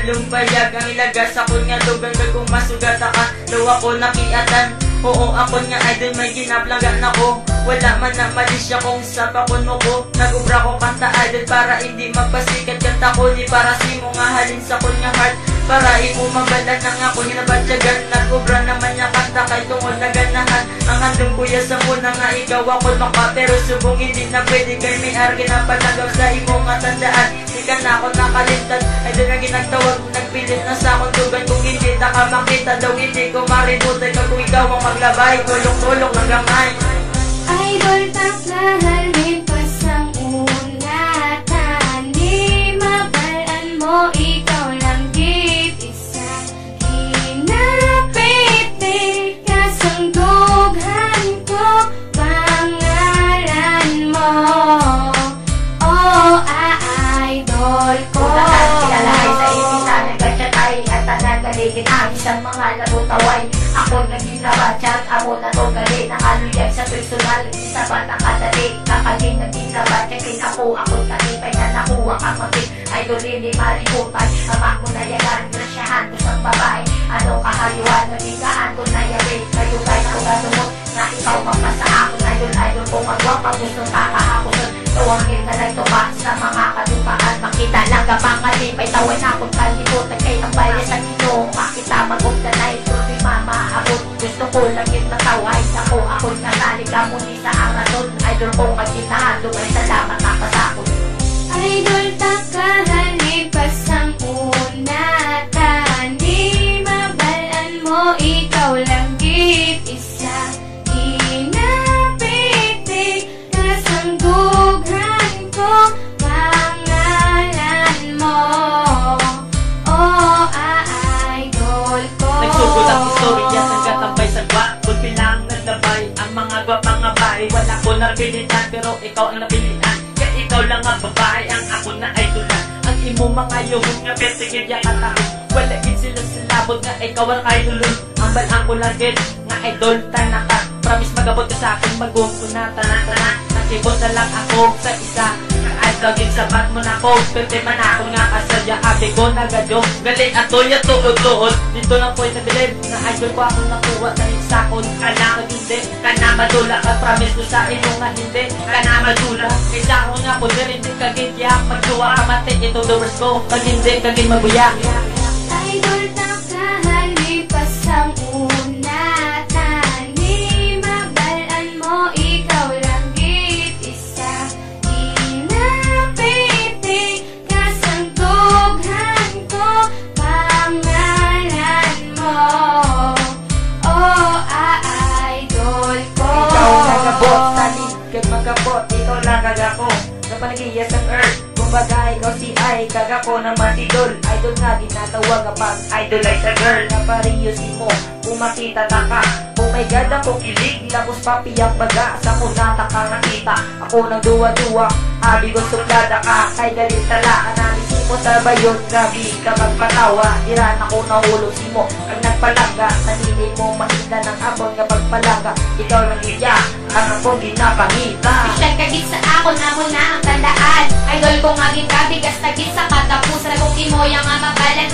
Lumpayag ang ilagas ako nga lugan kung masugat ka daw ako nakiatan. Oo ako nga idol may ginaplangan ako. Wala man na malisya kung sa pakon mo ko. Nag-ubra ko kanta idol para hindi magpasikat kanta ko. Di para si mo nga halin sa kunya heart. Para imo mabalan ng ako nga nabatyagan. Nag-ubra naman niya kanta kay tungod na ganahan. Ang handong kuya sa muna nga ikaw ako maka. Pero subong hindi na pwede kay may argi na panagaw sa imo nga tandaan. Di ka na ako nakalintad. Idol na ginagtawag nagpilit na sa akong dugan. Kung hindi na ka makita daw hindi ko maributan. Kung ikaw ang maglabay tulong-tulong ng gamay. Idol taklahan may pasang una. Tani mabalaan mo ikaw lang git isa. Hinapiti kasangdughan ko pangalan mo. Oh idol ko. Unahan kilalahay sa initan nagkatsyatay at tanagaligin ang isang mga labutaway. Ako naginabatsyan, ako na to galit. Nakaluyag sa personal, isa ba nakadali. Kakagin naginabatsyakin ako katipay na nakuha kang maging. Idol hindi mariputay, amak mo na yagan. Grasyahan ko sa babae, ano kahayuan. Nabigaan ko na yari, kayo kay na ugadumot. Na ikaw mapasa ako, idol kung magwapa. Gustong kakahakusun, tuwangin na nagtupa sa mga katupaan. Makita lang kapang kalipay, tawan akong kalipot. Kay ang bayan sa Ginoo, makita magugdanay. Tuloy mama abot, gusto ko lang yung nataway. Ako natalik ka muli sa arason. Idol ko kaginahan, lumay salamat nakasakot. Idol takahan pasang una. Tani mabalaan mo ikaw lang git isa. Hinapiti kasangdughan ko pangalan mo. Oh idol ko. Nagsugod ang istorya ng katambay sa gwa. Kung pilang naglabay ang mga gwapang abay. Wala ko napilitan pero ikaw ang napilitan. Kaya ikaw lang ang babae ang ako na idolan. Ang imo mga yuhon nga persigid ya katahon. Wala gid sila silabot nga ikaw ang idolon. Ang balang ko lagid nga idol tanaka. Promise magabot ka sa akin magum ko na tanan-tanan. Nakibot na lang ako sa isa. Gagin sabat mo na ko, pwede man ako nga kasadya. Ate ko nagadyo, galing ato ya tuod-tuod. Dito lang ko'y nabilib, na idol ko ako nakuha na isakon. Kana hindi, kana madula ka, promise ko sa ino nga hindi. Kana madula, kaysa ako nga po hindi kagitya. Magsuwa ka mati, ito doors ko, pag hindi kagin mabuya. Idol takahan pasang una. Tani mabalaan mo ikaw lang git isa. Hinapiti kasangdughan ko pangalan mo. Oh idol ko. Ikaw nagabot, salit kag magabot. Ikaw lang kagako, napanagiya sa earth. Kumbaga ikaw si ay kagako ng matidol. Idol nga ginatawag kapag idol ay sa girl. Napariyo si mo, kung makita ta ka. Oh my God ako kilig, lapos papiyang baga. Sa kunata ka nakita, ako ng duwa-duwa. Abi ko suplada ka, kay galit tala. Analisin mo sa bayon, grabe ka magpatawa. Diran ako nahulog si mo, ang nagpalangga. Sanili mo makita ng abon nga pagpalangga. Ikaw lang iya, ang ako ginapangita. Special kagit sa ako na mo na ang tandaan. Idol ko nga gikabigas tagit sa katapusan. Kung imo yang nga mabalan